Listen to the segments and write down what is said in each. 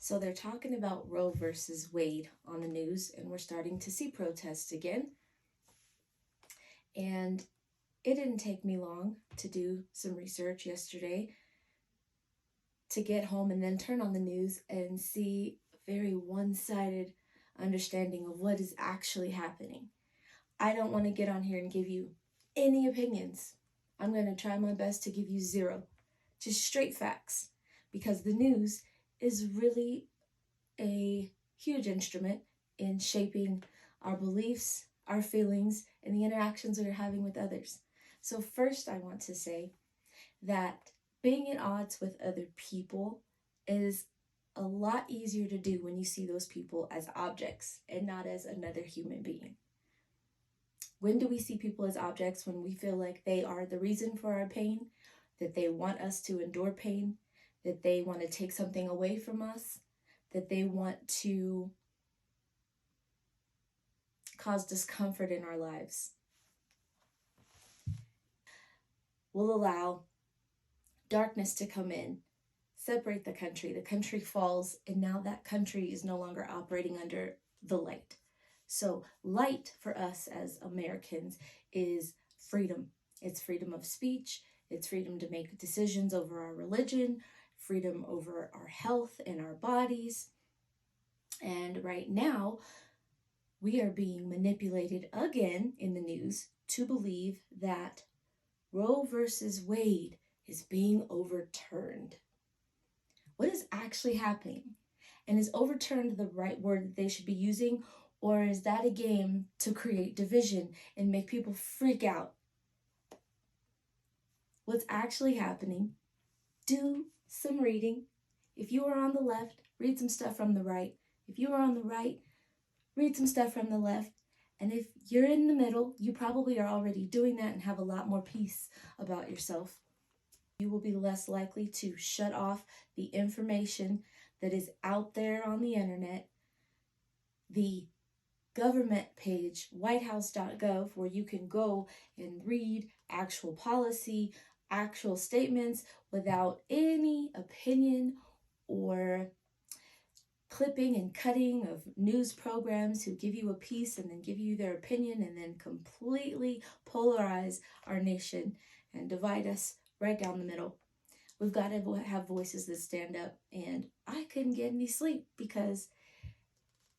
So they're talking about Roe versus Wade on the news, and we're starting to see protests again. And it didn't take me long to do some research yesterday to get home and then turn on the news and see a very one-sided understanding of what is actually happening. I don't want to get on here and give you any opinions. I'm going to try my best to give you zero, just straight facts, because the news is really a huge instrument in shaping our beliefs, our feelings, and the interactions we're having with others. So first, I want to say that being at odds with other people is a lot easier to do when you see those people as objects and not as another human being. When do we see people as objects? When we feel like they are the reason for our pain, that they want us to endure pain, that they want to take something away from us, that they want to cause discomfort in our lives. We'll allow darkness to come in, separate the country falls, and now that country is no longer operating under the light. So light for us as Americans is freedom. It's freedom of speech, it's freedom to make decisions over our religion, freedom over our health and our bodies. And right now, we are being manipulated again in the news to believe that Roe versus Wade is being overturned. What is actually happening? And is overturned the right word that they should be using, or is that a game to create division and make people freak out? What's actually happening? Do some reading. If you are on the left, read some stuff from the right. If you are on the right, read some stuff from the left. And if you're in the middle, you probably are already doing that and have a lot more peace about yourself. You will be less likely to shut off the information that is out there on the internet. The government page, whitehouse.gov, where you can go and read actual policy, actual statements without any opinion or clipping and cutting of news programs who give you a piece and then give you their opinion and then completely polarize our nation and divide us right down the middle. We've got to have voices that stand up, and I couldn't get any sleep because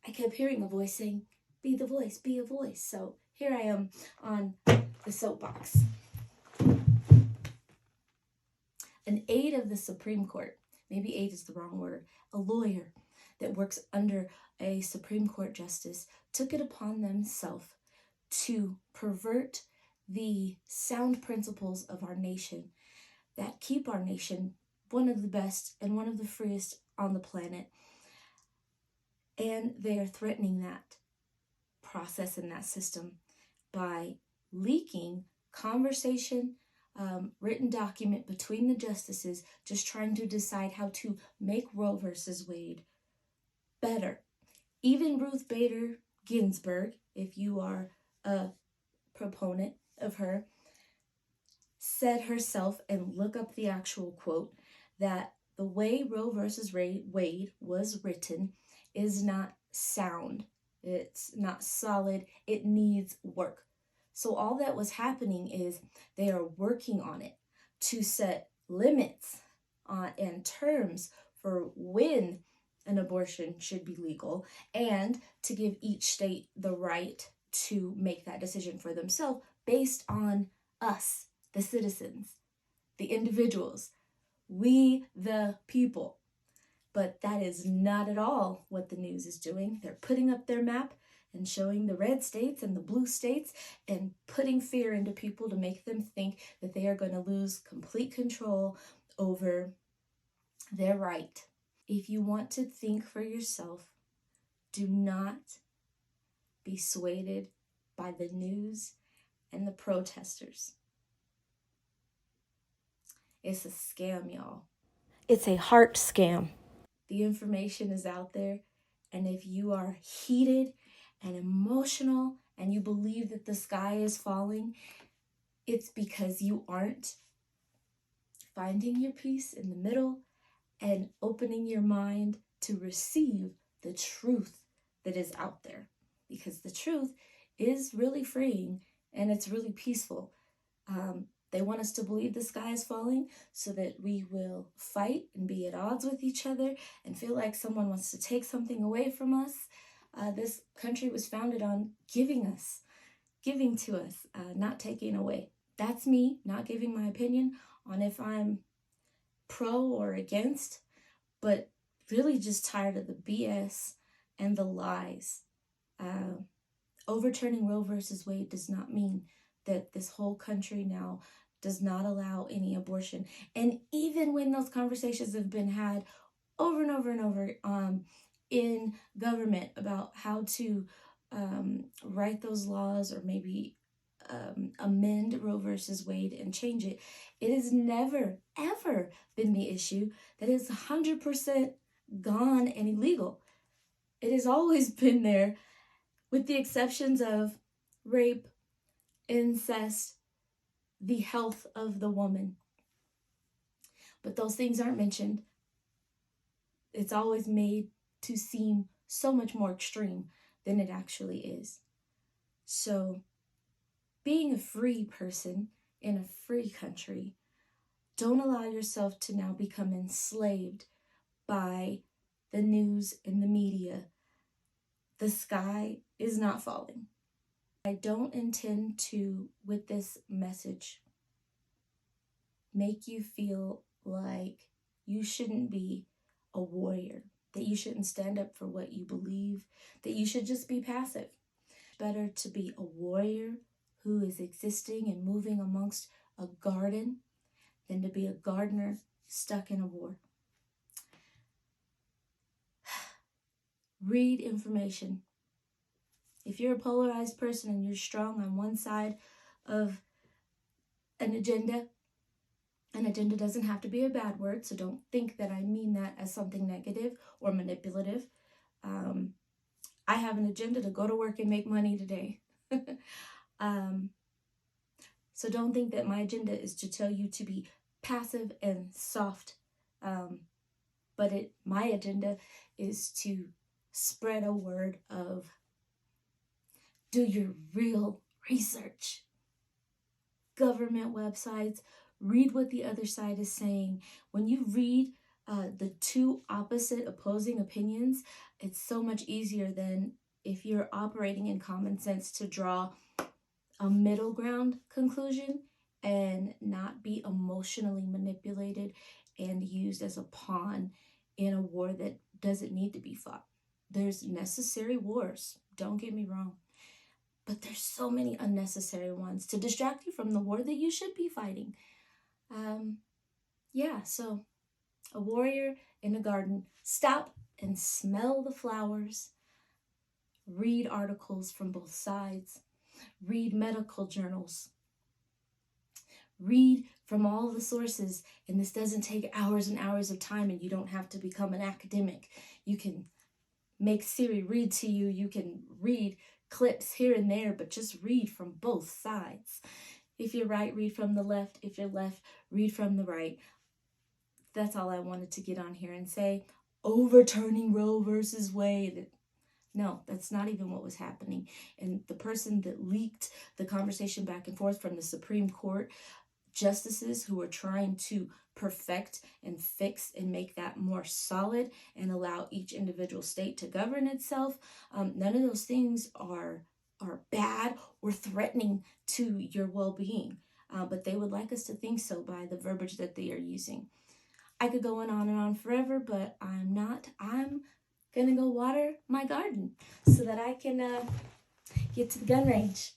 I kept hearing a voice saying, be the voice, be a voice. So here I am on the soapbox. An aide of the Supreme Court, maybe aide is the wrong word, a lawyer that works under a Supreme Court justice, took it upon themselves to pervert the sound principles of our nation that keep our nation one of the best and one of the freest on the planet. And they are threatening that process and that system by leaking conversation, written document between the justices, just trying to decide how to make Roe versus Wade better. Even Ruth Bader Ginsburg, if you are a proponent of her, said herself, and look up the actual quote, that the way Roe versus Wade was written is not sound. It's not solid. It needs work. So all that was happening is they are working on it to set limits and terms for when an abortion should be legal, and to give each state the right to make that decision for themselves based on us, the citizens, the individuals, we the people. But that is not at all what the news is doing. They're putting up their map and showing the red states and the blue states and putting fear into people to make them think that they are going to lose complete control over their right. If you want to think for yourself, do not be swayed by the news and the protesters. It's a scam, y'all. It's a heart scam. The information is out there, and if you are heated and emotional and you believe that the sky is falling, it's because you aren't finding your peace in the middle and opening your mind to receive the truth that is out there, because the truth is really freeing and it's really peaceful. They want us to believe the sky is falling so that we will fight and be at odds with each other and feel like someone wants to take something away from us. This country was founded on giving to us, not taking away. That's me not giving my opinion on if I'm pro or against, but really just tired of the BS and the lies. Overturning Roe versus Wade does not mean that this whole country now does not allow any abortion. And even when those conversations have been had over and over and over in government about how to write those laws or maybe amend Roe versus Wade and change it, it has never, ever been the issue that is 100% gone and illegal. It has always been there, with the exceptions of rape, incest, the health of the woman. But those things aren't mentioned. It's always made to seem so much more extreme than it actually is. So, being a free person in a free country, don't allow yourself to now become enslaved by the news and the media. The sky is not falling. I don't intend to, with this message, make you feel like you shouldn't be a warrior, that you shouldn't stand up for what you believe, that you should just be passive. Better to be a warrior who is existing and moving amongst a garden than to be a gardener stuck in a war. Read information. If you're a polarized person and you're strong on one side of an agenda doesn't have to be a bad word, so don't think that I mean that as something negative or manipulative. I have an agenda to go to work and make money today. So don't think that my agenda is to tell you to be passive and soft. But my agenda is to spread a word of do your real research. Government websites, read what the other side is saying. When you read the two opposite opposing opinions, it's so much easier than if you're operating in common sense to draw a middle ground conclusion and not be emotionally manipulated and used as a pawn in a war that doesn't need to be fought. There's necessary wars, don't get me wrong, but there's so many unnecessary ones to distract you from the war that you should be fighting. So a warrior in a garden. Stop and smell the flowers. Read articles from both sides. Read medical journals. Read from all the sources, and this doesn't take hours and hours of time, and you don't have to become an academic. You can make Siri read to you. You can read clips here and there, but just read from both sides. If you're right, read from the left. If you're left, read from the right. That's all I wanted to get on here and say. Overturning Roe versus Wade. No, that's not even what was happening. And the person that leaked the conversation back and forth from the Supreme Court justices who are trying to perfect and fix and make that more solid and allow each individual state to govern itself, none of those things are bad or threatening to your well-being. But they would like us to think so by the verbiage that they are using. I could go on and on forever, but I'm not. I'm gonna go water my garden so that I can get to the gun range.